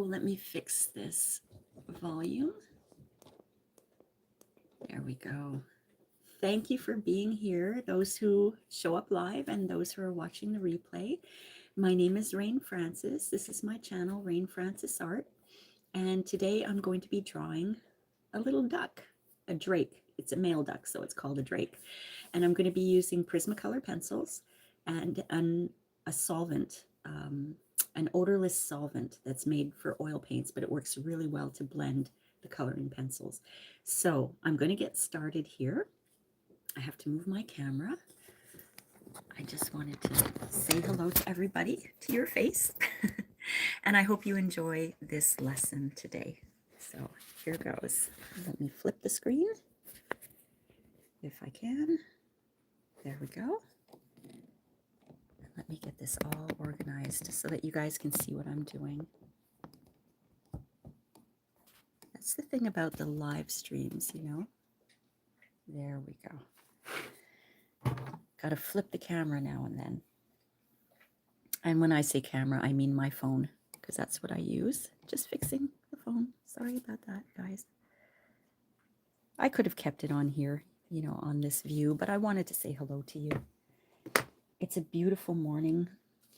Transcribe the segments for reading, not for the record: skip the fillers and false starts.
let me fix this volume. There we go. Thank you for being here, those who show up live and those who are watching the replay. My name is Rain Francis. This is my channel, Rain Francis Art. And today I'm going to be drawing a little duck, a drake. It's a male duck, so it's called a drake. And I'm going to be using Prismacolor pencils and a solvent, an odorless solvent that's made for oil paints, but it works really well to blend the coloring pencils. So I'm going to get started here. I have to move my camera. I just wanted to say hello to everybody, to your face. And I hope you enjoy this lesson today. So here goes. Let me flip the screen if I can. There we go. Let me get this all organized so that you guys can see what I'm doing. That's the thing about the live streams, you know. There we go. Got to flip the camera now and then. And when I say camera, I mean my phone, because that's what I use. Just fixing the phone. Sorry about that, guys. I could have kept it on here, you know, on this view, but I wanted to say hello to you. It's a beautiful morning.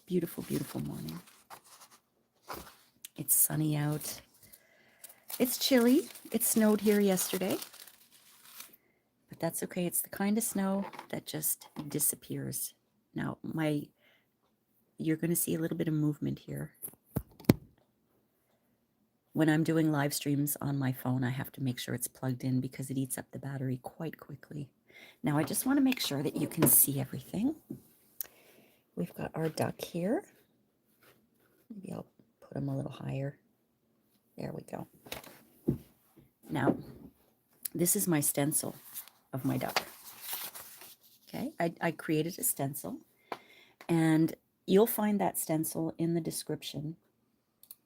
Beautiful, beautiful morning. It's sunny out. It's chilly. It snowed here yesterday. But that's okay. It's the kind of snow that just disappears. Now, you're going to see a little bit of movement here. When I'm doing live streams on my phone, I have to make sure it's plugged in because it eats up the battery quite quickly. Now, I just want to make sure that you can see everything. We've got our duck here. Maybe I'll put him a little higher. There we go. Now, this is my stencil of my duck. Okay, I created a stencil, and you'll find that stencil in the description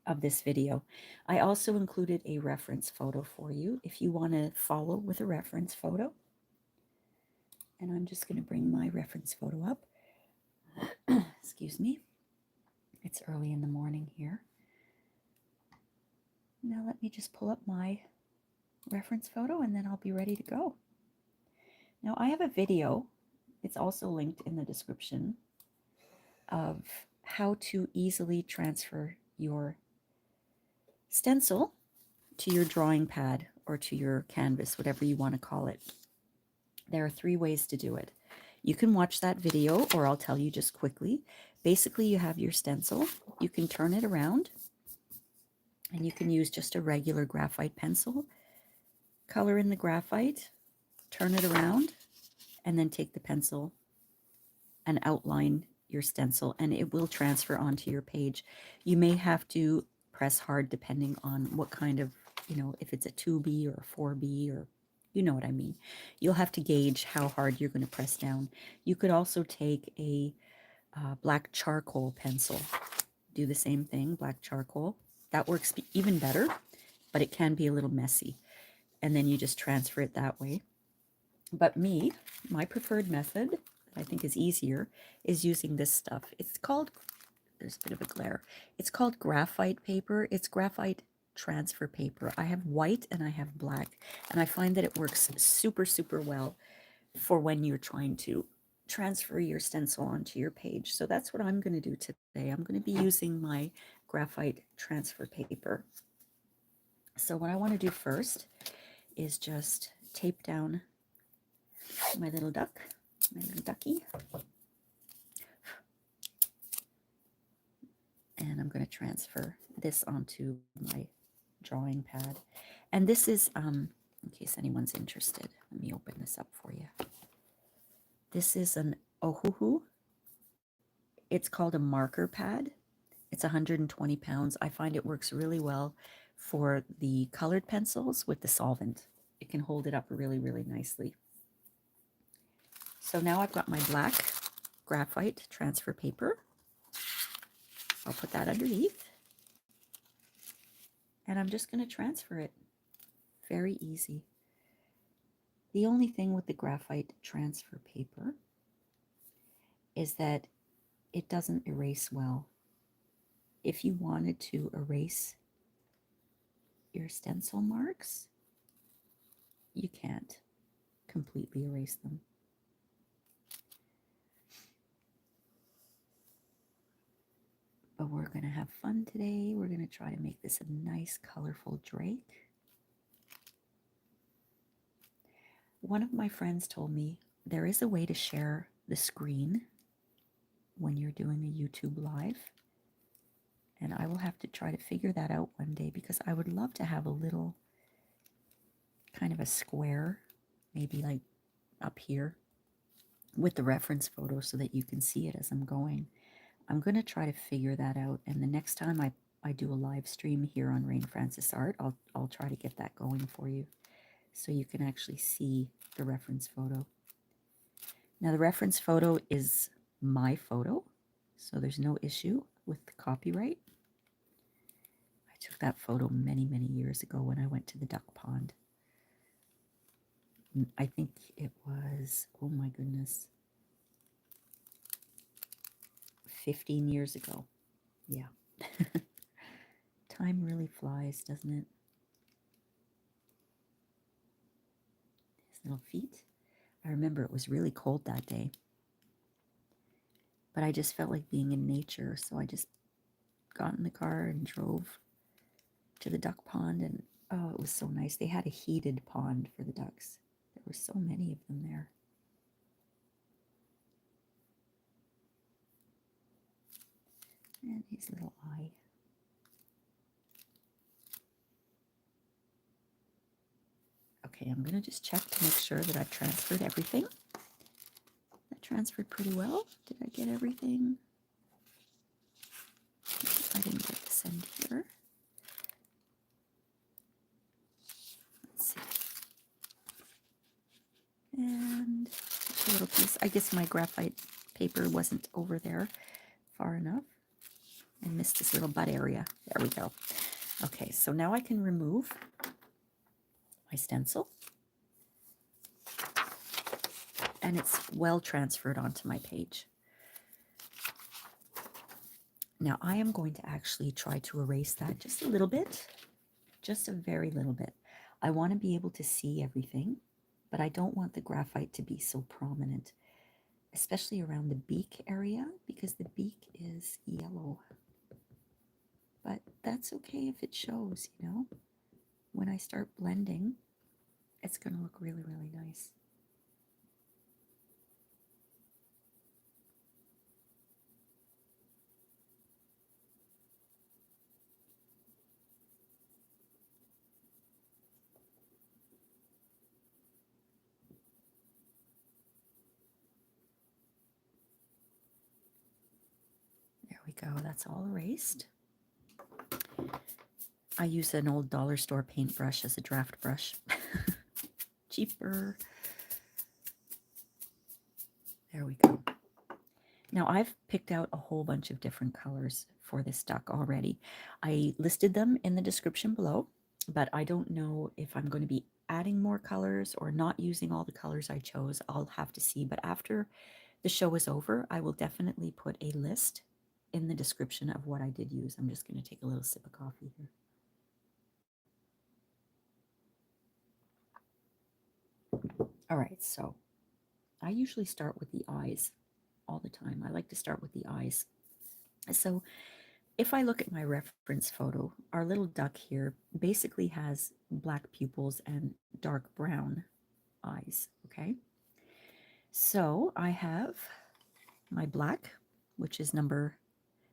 of this video. I also included a reference photo for you if you want to follow with a reference photo. And I'm just going to bring my reference photo up. Excuse me. It's early in the morning here. Now let me just pull up my reference photo and then I'll be ready to go. Now I have a video, it's also linked in the description, of how to easily transfer your stencil to your drawing pad or to your canvas, whatever you want to call it. There are 3 ways to do it. You can watch that video, or I'll tell you just quickly. Basically, you have your stencil. You can turn it around, and you can use just a regular graphite pencil. Color in the graphite, turn it around, and then take the pencil and outline your stencil, and it will transfer onto your page. You may have to press hard depending on what kind of, you know, if it's a 2B or a 4B, or you know what I mean. You'll have to gauge how hard you're going to press down. You could also take a black charcoal pencil. Do the same thing, black charcoal. That works even better, but it can be a little messy. And then you just transfer it that way. But my preferred method, that I think is easier, is using this stuff. It's called, there's a bit of a glare. It's called graphite paper. It's graphite transfer paper. I have white and I have black, and I find that it works super, super well for when you're trying to transfer your stencil onto your page. So that's what I'm going to do today. I'm going to be using my graphite transfer paper. So what I want to do first is just tape down my little duck, my little ducky. And I'm going to transfer this onto my drawing pad. And this is, in case anyone's interested, let me open this up for you. This is an Ohuhu. It's called a marker pad. It's 120 pounds. I find it works really well for the colored pencils with the solvent. It can hold it up really, really nicely. So now I've got my black graphite transfer paper. I'll put that underneath. And I'm just going to transfer it. Very easy. The only thing with the graphite transfer paper is that it doesn't erase well. If you wanted to erase your stencil marks, you can't completely erase them. But we're going to have fun today. We're going to try to make this a nice, colorful drake. One of my friends told me there is a way to share the screen when you're doing a YouTube live. And I will have to try to figure that out one day, because I would love to have a little kind of a square, maybe like up here, with the reference photo so that you can see it as I'm going. I'm going to try to figure that out. And the next time I do a live stream here on Rain Francis Art, I'll try to get that going for you so you can actually see the reference photo. Now, the reference photo is my photo, so there's no issue with the copyright. I took that photo many, many years ago when I went to the duck pond. I think it was, oh my goodness, 15 years ago. Yeah. Time really flies, doesn't it? His little feet. I remember it was really cold that day, but I just felt like being in nature, so I just got in the car and drove to the duck pond, and oh, it was so nice. They had a heated pond for the ducks. There were so many of them there. And his little eye. Okay, I'm going to just check to make sure that I've transferred everything. That transferred pretty well. Did I get everything? I didn't get the send here. Let's see. And just a little piece. I guess my graphite paper wasn't over there far enough. I missed this little butt area. There we go. Okay, so now I can remove my stencil. And it's well transferred onto my page. Now I am going to actually try to erase that just a little bit, just a very little bit. I want to be able to see everything, but I don't want the graphite to be so prominent, especially around the beak area, because the beak is yellow. But that's okay if it shows, you know. When I start blending, it's going to look really, really nice. There we go. That's all erased. I use an old dollar store paintbrush as a draft brush. Cheaper. There we go. Now I've picked out a whole bunch of different colors for this duck already. I listed them in the description below, but I don't know if I'm going to be adding more colors or not using all the colors I chose. I'll have to see. But after the show is over, I will definitely put a list in the description of what I did use. I'm just going to take a little sip of coffee here. All right, so I usually start with the eyes all the time. I like to start with the eyes. So if I look at my reference photo, our little duck here basically has black pupils and dark brown eyes, okay? So I have my black, which is number,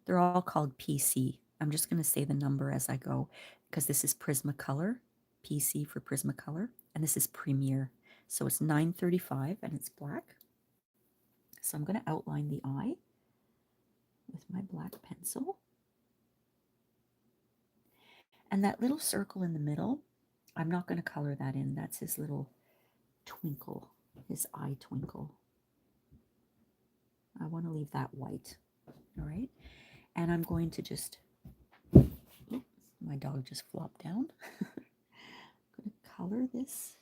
they're all called PC. I'm just going to say the number as I go, because this is Prismacolor, PC for Prismacolor, and this is Premiere. So it's 935 and it's black. So I'm going to outline the eye with my black pencil. And that little circle in the middle, I'm not going to color that in. That's his little twinkle, his eye twinkle. I want to leave that white. All right. And I'm going to just, my dog just flopped down. I'm going to color this,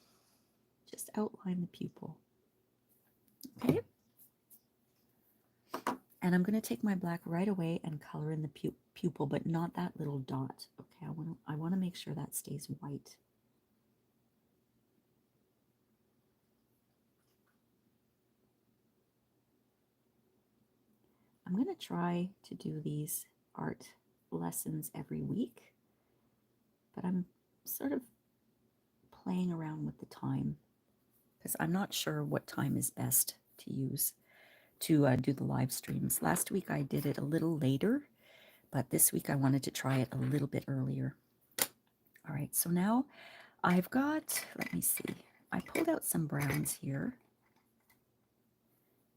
just outline the pupil. Okay. And I'm going to take my black right away and color in the pupil, but not that little dot. Okay, I want to make sure that stays white. I'm going to try to do these art lessons every week, but I'm sort of playing around with the time because I'm not sure what time is best to use to do the live streams. Last week I did it a little later, but this week I wanted to try it a little bit earlier. All right, so now I've got, let me see, I pulled out some browns here.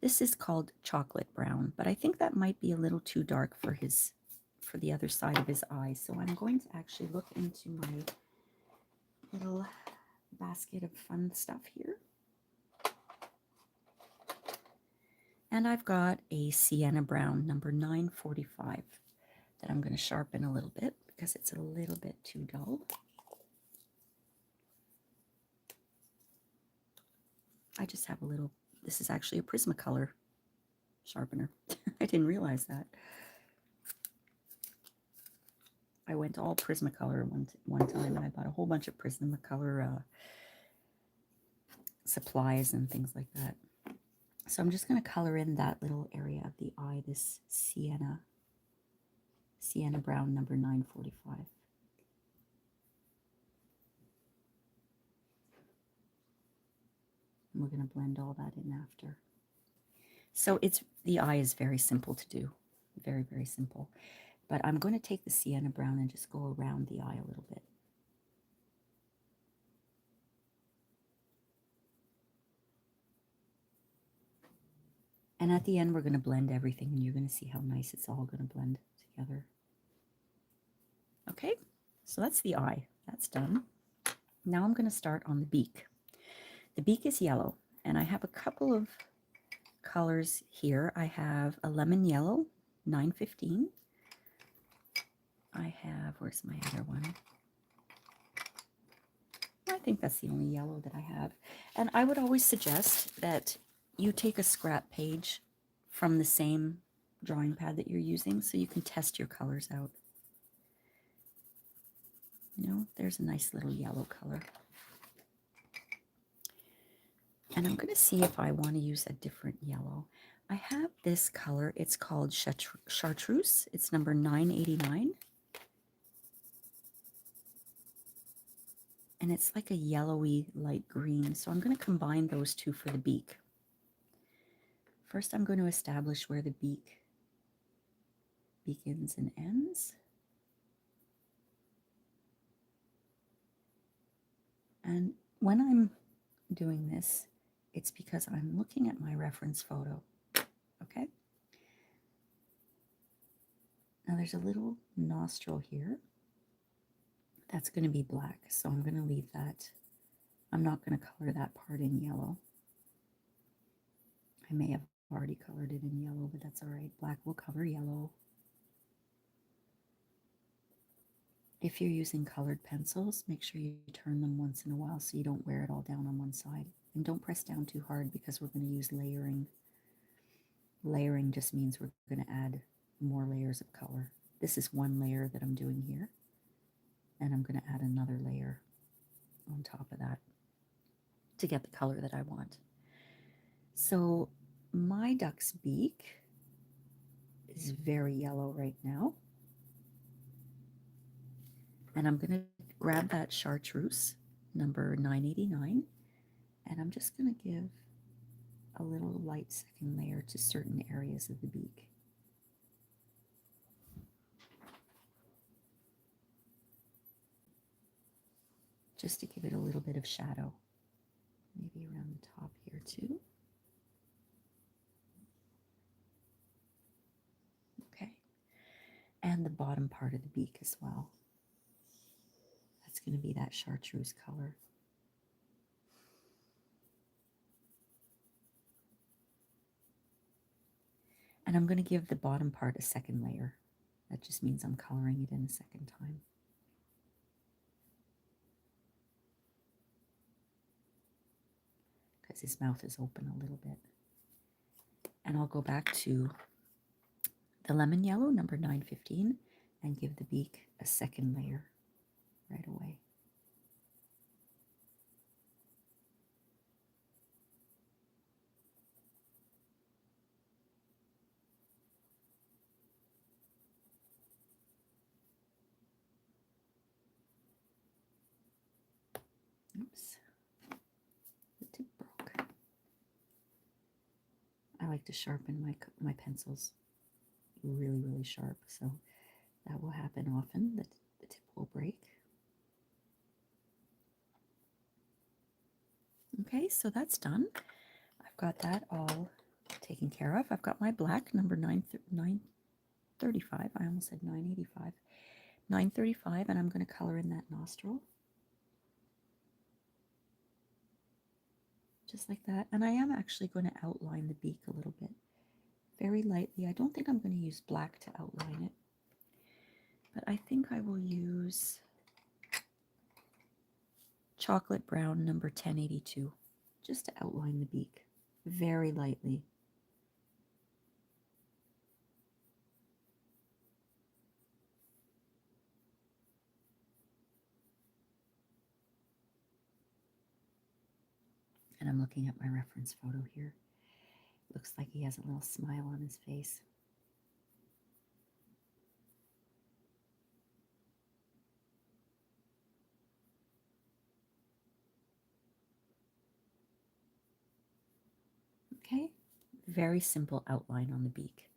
This is called chocolate brown, but I think that might be a little too dark for the other side of his eye. So I'm going to actually look into my little basket of fun stuff here. And I've got a Sienna Brown number 945 that I'm going to sharpen a little bit because it's a little bit too dull. I just have a little, this is actually a Prismacolor sharpener. I didn't realize that. I went all Prismacolor one time, and I bought a whole bunch of Prismacolor supplies and things like that. So I'm just going to color in that little area of the eye, this Sienna Brown number 945. And we're going to blend all that in after. So the eye is very simple to do, very, very simple. But I'm going to take the Sienna Brown and just go around the eye a little bit. And at the end, we're going to blend everything, and you're going to see how nice it's all going to blend together. Okay, so that's the eye. That's done. Now I'm going to start on the beak. The beak is yellow, and I have a couple of colors here. I have a lemon yellow, 915. I have, where's my other one? I think that's the only yellow that I have. And I would always suggest that you take a scrap page from the same drawing pad that you're using so you can test your colors out. You know, there's a nice little yellow color. And I'm going to see if I want to use a different yellow. I have this color. It's called Chartreuse. It's number 989. And it's like a yellowy light green. So I'm going to combine those two for the beak. First, I'm going to establish where the beak begins and ends. And when I'm doing this, it's because I'm looking at my reference photo. Okay? Now there's a little nostril here. That's going to be black, so I'm going to leave that. I'm not going to color that part in yellow. I may have already colored it in yellow, but that's all right. Black will cover yellow. If you're using colored pencils, make sure you turn them once in a while so you don't wear it all down on one side. And don't press down too hard because we're going to use layering. Layering just means we're going to add more layers of color. This is one layer that I'm doing here. And I'm going to add another layer on top of that to get the color that I want. So my duck's beak is very yellow right now. And I'm going to grab that Chartreuse, number 989, and I'm just going to give a little light second layer to certain areas of the beak. Just to give it a little bit of shadow. Maybe around the top here too. Okay. And the bottom part of the beak as well. That's going to be that Chartreuse color. And I'm going to give the bottom part a second layer. That just means I'm coloring it in a second time. Because his mouth is open a little bit. And I'll go back to the lemon yellow, number 915, and give the beak a second layer right away. Oops, the tip broke. I like to sharpen my pencils really, really sharp, so that will happen often, that the tip will break. Okay, so that's done. I've got that all taken care of. I've got my black, number 935. I almost said 985. 935, and I'm going to color in that nostril. Just like that. And I am actually going to outline the beak a little bit, very lightly. I don't think I'm going to use black to outline it, but I think I will use chocolate brown, number 1082, just to outline the beak, very lightly. And I'm looking at my reference photo here. Looks like he has a little smile on his face. Okay, very simple outline on the beak.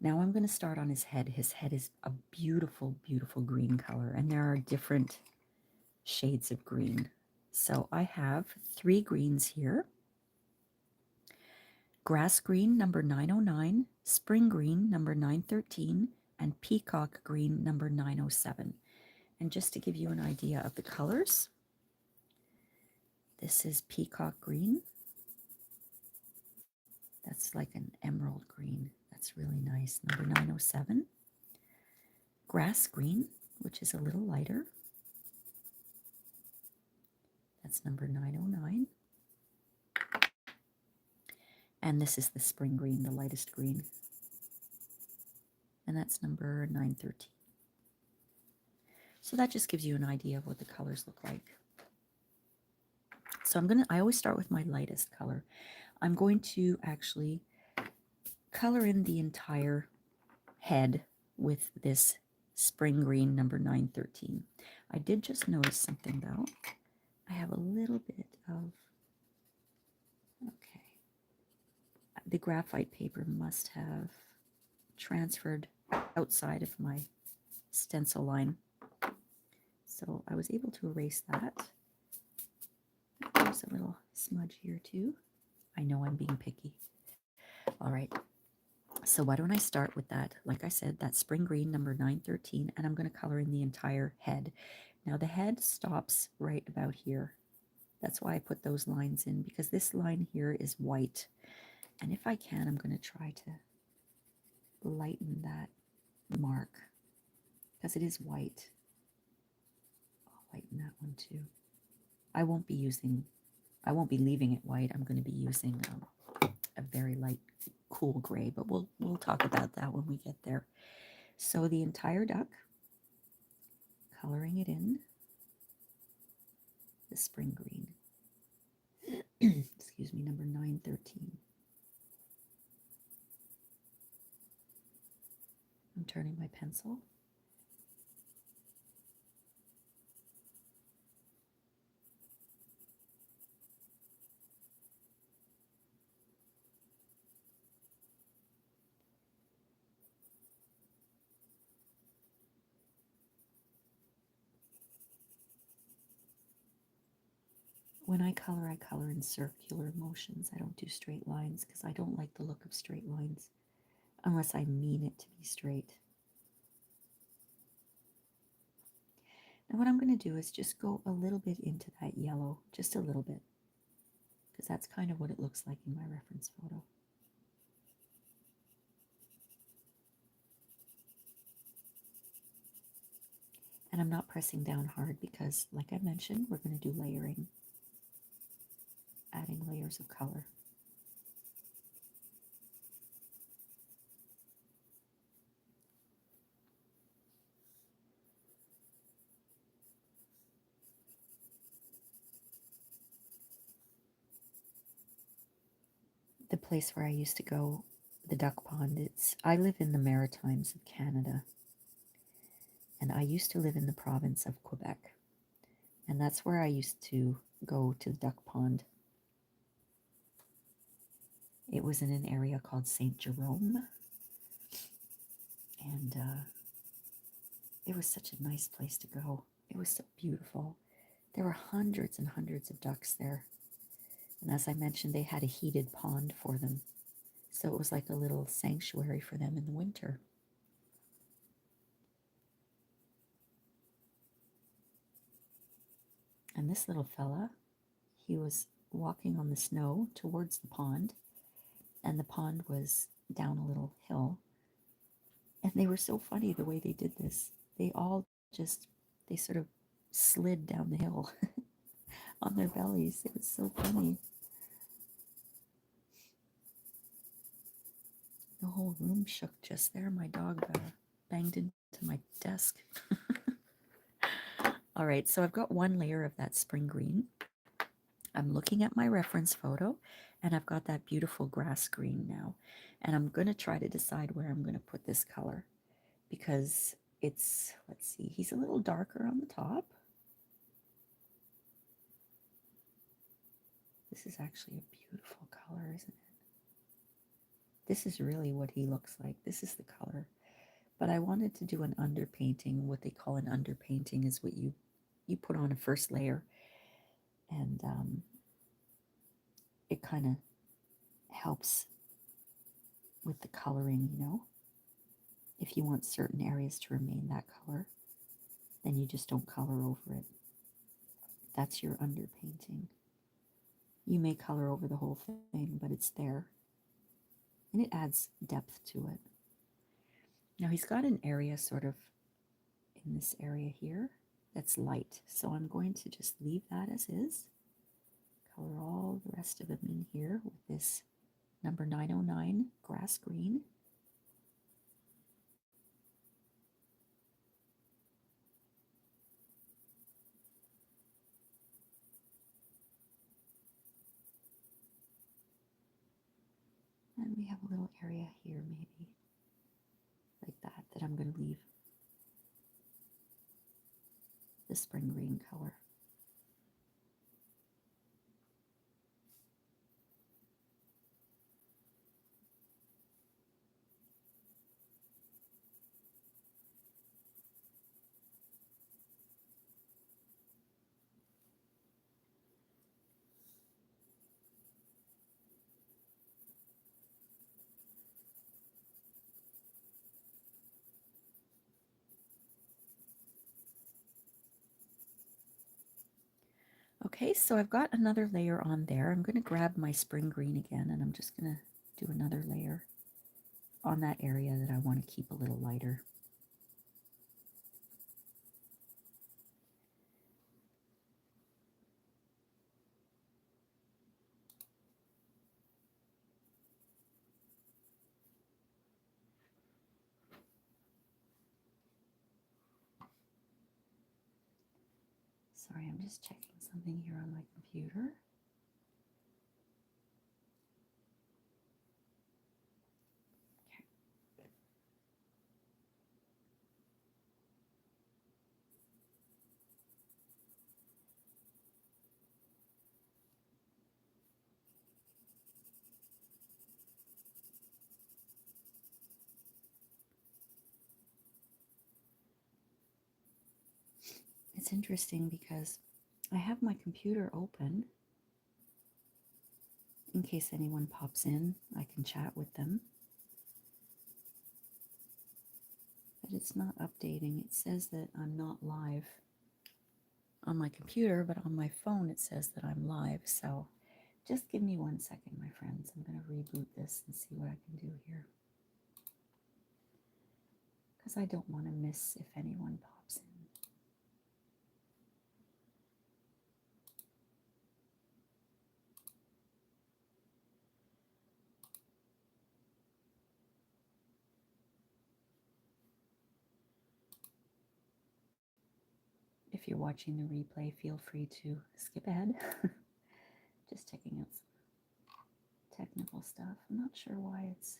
Now I'm going to start on his head. His head is a beautiful, beautiful green color, and there are different shades of green. So I have 3 greens here. Grass green, number 909, spring green, number 913, and peacock green, number 907. And just to give you an idea of the colors, this is peacock green. That's like an emerald green. That's really nice, number 907. Grass green, which is a little lighter. That's number 909. And this is the spring green, the lightest green. And that's number 913. So that just gives you an idea of what the colors look like. So I always start with my lightest color. I'm going to actually color in the entire head with this spring green, number 913. I did just notice something though. I have a little bit of, okay, the graphite paper must have transferred outside of my stencil line. So I was able to erase that. There's a little smudge here too. I know I'm being picky. All right. So why don't I start with that? Like I said, that spring green, number 913, and I'm going to color in the entire head. Now the head stops right about here. That's why I put those lines in, because this line here is white. And if I can, I'm going to try to lighten that mark, because it is white. I'll lighten that one too. I won't be leaving it white. I'm going to be using a very light, cool gray, but we'll talk about that when we get there. So the entire duck, coloring it in the spring green. Excuse me, number 913. I'm turning my pencil. When I color in circular motions. I don't do straight lines because I don't like the look of straight lines unless I mean it to be straight. Now what I'm going to do is just go a little bit into that yellow, just a little bit, because that's kind of what it looks like in my reference photo. And I'm not pressing down hard because, like I mentioned, we're going to do layering, adding layers of color. place where I used to go, the duck pond. I live in the Maritimes of Canada, and I used to live in the province of Quebec, and that's where I used to go to the duck pond. It was in an area called St. Jerome, and it was such a nice place to go. It was so beautiful. There were hundreds and hundreds of ducks there, and as I mentioned, they had a heated pond for them, so it was like a little sanctuary for them in the winter. And this little fella, he was walking on the snow towards the pond, and the pond was down a little hill. And they were so funny the way they did this. They sort of slid down the hill on their bellies. It was so funny. The whole room shook just there. My dog banged into my desk. All right, so I've got one layer of that spring green. I'm looking at my reference photo, and I've got that beautiful grass green now. And I'm going to try to decide where I'm going to put this color, because it's, let's see, he's a little darker on the top. This is actually a beautiful color, isn't it? This is really what he looks like. This is the color. But I wanted to do an underpainting. What they call an underpainting is what you put on a first layer, and it kind of helps with the coloring, you know. If you want certain areas to remain that color, then you just don't color over it. That's your underpainting. You may color over the whole thing, but it's there. And it adds depth to it. Now he's got an area sort of in this area here that's light. So I'm going to just leave that as is. Color all the rest of them in here with this number 909 grass green. And we have a little area here, maybe, like that I'm going to leave the spring green color. Okay, so I've got another layer on there. I'm going to grab my spring green again, and I'm just going to do another layer on that area that I want to keep a little lighter. Sorry, I'm just checking something here on my computer. Okay. It's interesting because I have my computer open. In case anyone pops in, I can chat with them. But it's not updating. It says that I'm not live on my computer, but on my phone it says that I'm live. So just give me 1 second, my friends. I'm going to reboot this and see what I can do here, because I don't want to miss if anyone pops in. If you're watching the replay, feel free to skip ahead. Just checking out some technical stuff. I'm not sure why it's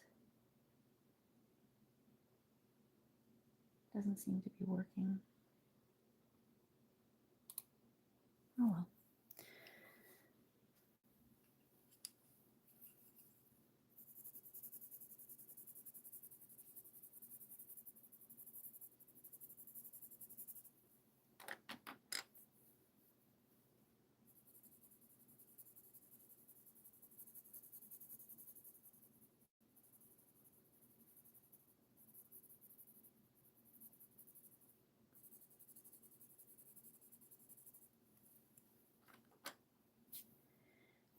doesn't seem to be working. Oh well.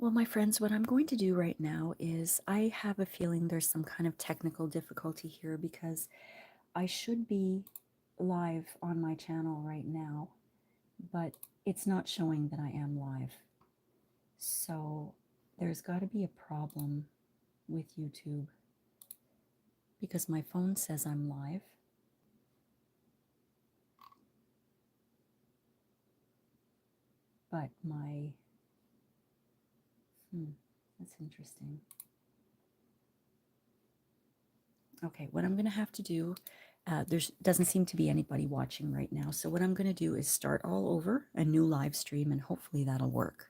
Well, my friends, what I'm going to do right now is I have a feeling there's some kind of technical difficulty here because I should be live on my channel right now, but it's not showing that I am live. So there's got to be a problem with YouTube because my phone says I'm live. But my that's interesting. Okay, what I'm going to have to do, there doesn't seem to be anybody watching right now. So what I'm going to do is start all over, a new live stream, and hopefully that'll work.